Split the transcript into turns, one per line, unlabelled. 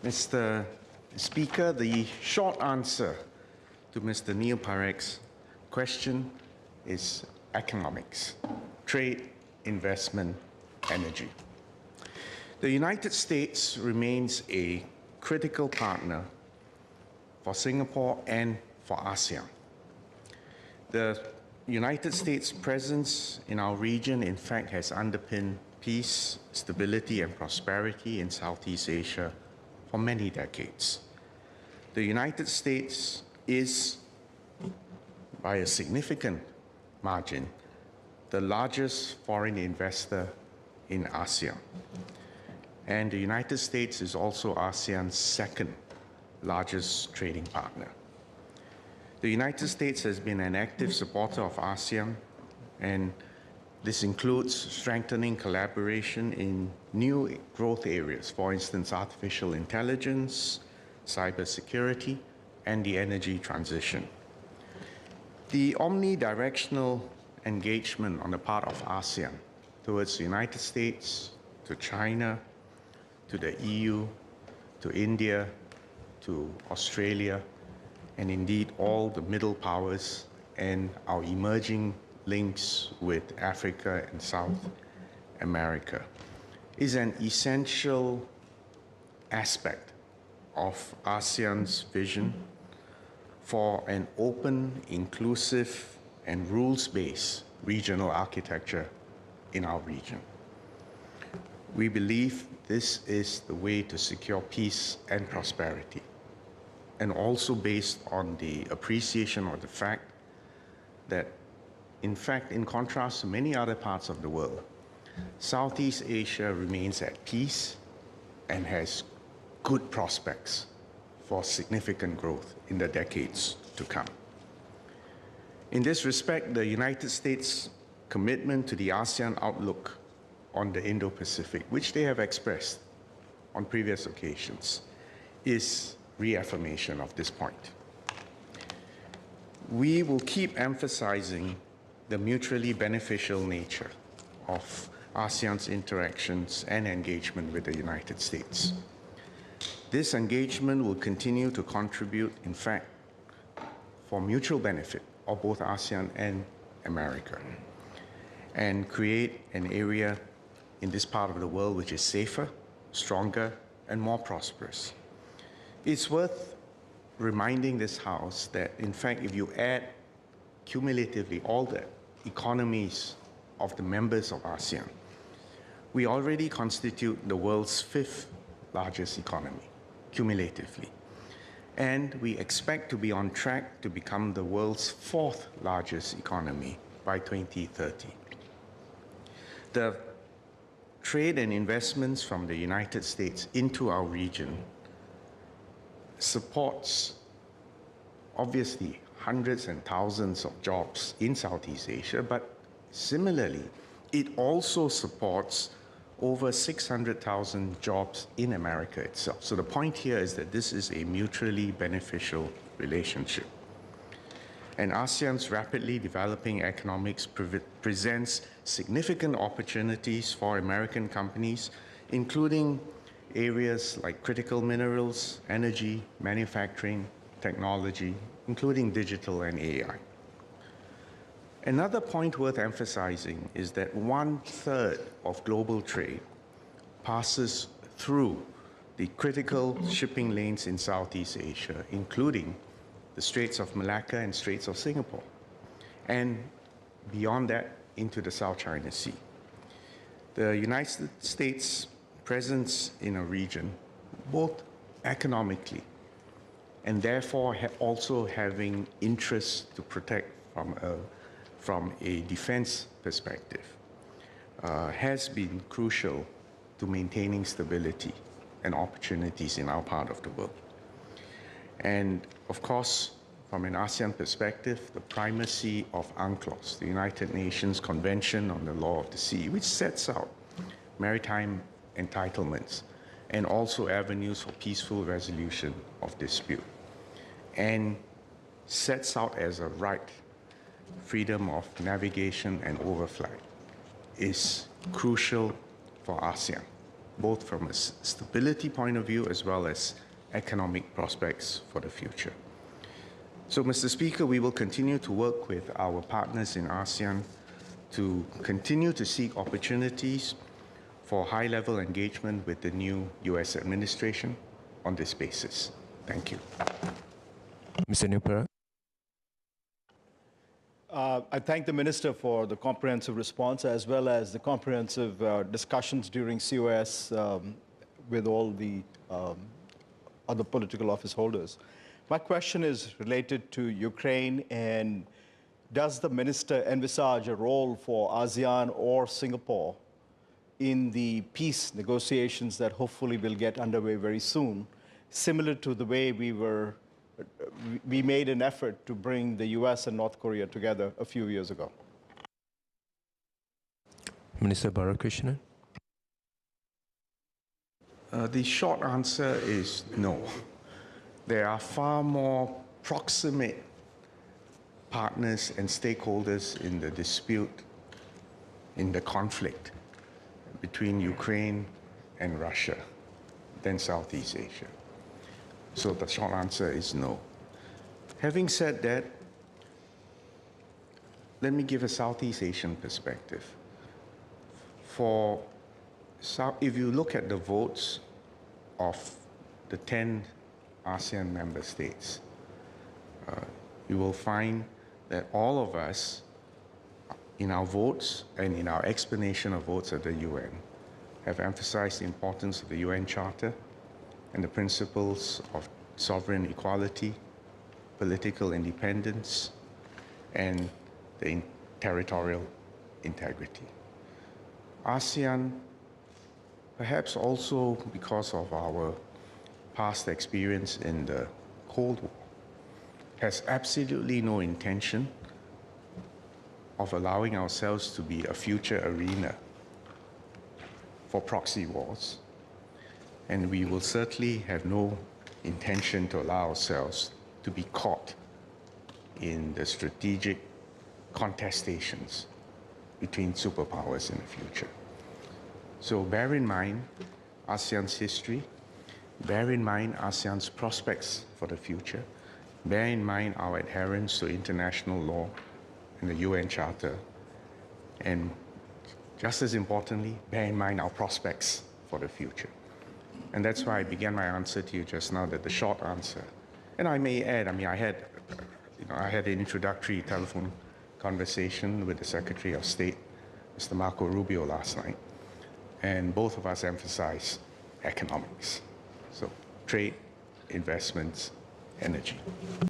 Mr. Speaker, the short answer to Mr. Neil Parekh's question is economics, trade, investment, energy. The United States remains a critical partner for Singapore and for ASEAN. The United States' presence in our region, in fact, has underpinned peace, stability, and prosperity in Southeast Asia for many decades. The United States is, by a significant margin, the largest foreign investor in ASEAN. And the United States is also ASEAN's second largest trading partner. The United States has been an active supporter of ASEAN, and this includes strengthening collaboration in new growth areas, for instance, artificial intelligence, cybersecurity, and the energy transition. The omnidirectional engagement on the part of ASEAN towards the United States, to China, to the EU, to India, to Australia, and indeed all the middle powers and our emerging links with Africa and South America is an essential aspect of ASEAN's vision for an open, inclusive, and rules-based regional architecture in our region. We believe this is the way to secure peace and prosperity, and also based on the appreciation of the fact that, in fact, in contrast to many other parts of the world, Southeast Asia remains at peace and has good prospects for significant growth in the decades to come. In this respect, the United States' commitment to the ASEAN outlook on the Indo-Pacific, which they have expressed on previous occasions, is reaffirmation of this point. We will keep emphasizing the mutually beneficial nature of ASEAN's interactions and engagement with the United States. This engagement will continue to contribute, in fact, for mutual benefit of both ASEAN and America, and create an area in this part of the world which is safer, stronger, and more prosperous. It's worth reminding this House that, in fact, if you add cumulatively all the economies of the members of ASEAN, we already constitute the world's fifth largest economy, cumulatively. And we expect to be on track to become the world's fourth largest economy by 2030. The trade and investments from the United States into our region supports, obviously, hundreds and thousands of jobs in Southeast Asia, but similarly, it also supports over 600,000 jobs in America itself. So the point here is that this is a mutually beneficial relationship. And ASEAN's rapidly developing economics presents significant opportunities for American companies, including areas like critical minerals, energy, manufacturing, technology, including digital and AI. Another point worth emphasizing is that 1/3 of global trade passes through the critical shipping lanes in Southeast Asia, including the Straits of Malacca and Straits of Singapore, and beyond that into the South China Sea. The United States' presence in a region, both economically and therefore also having interests to protect from a defense perspective, has been crucial to maintaining stability and opportunities in our part of the world. And of course, from an ASEAN perspective, the primacy of UNCLOS, the United Nations Convention on the Law of the Sea, which sets out maritime entitlements and also avenues for peaceful resolution of dispute, and sets out as a right freedom of navigation and overflight, is crucial for ASEAN. both from a stability point of view as well as economic prospects for the future. So, Mr. Speaker, we will continue to work with our partners in ASEAN to continue to seek opportunities for high-level engagement with the new US administration on this basis. Thank you.
Mr. Neil Parak.
I thank the Minister for the comprehensive response as well as the comprehensive discussions during COS with all the other political office holders. My question is related to Ukraine, and does the Minister envisage a role for ASEAN or Singapore in the peace negotiations that hopefully will get underway very soon, similar to the way we made an effort to bring the US and North Korea together a few years ago?
Minister Balakrishnan.
The short answer is no. There are far more proximate partners and stakeholders in the dispute, in the conflict between Ukraine and Russia than Southeast Asia. So the short answer is no. Having said that, let me give a Southeast Asian perspective. If you look at the votes of the 10 ASEAN member states, you will find that all of us, in our votes and in our explanation of votes at the UN, have emphasized the importance of the UN Charter and the principles of sovereign equality, political independence, and the territorial integrity. ASEAN, perhaps also because of our past experience in the Cold War, has absolutely no intention of allowing ourselves to be a future arena for proxy wars. And we will certainly have no intention to allow ourselves to be caught in the strategic contestations between superpowers in the future. So bear in mind ASEAN's history, bear in mind ASEAN's prospects for the future, bear in mind our adherence to international law and the UN Charter, and just as importantly, bear in mind our prospects for the future. And that's why I began my answer to you just now, that the short answer, and I may add, I had an introductory telephone conversation with the Secretary of State, Mr. Marco Rubio, last night, and both of us emphasized economics. So trade, investments, energy.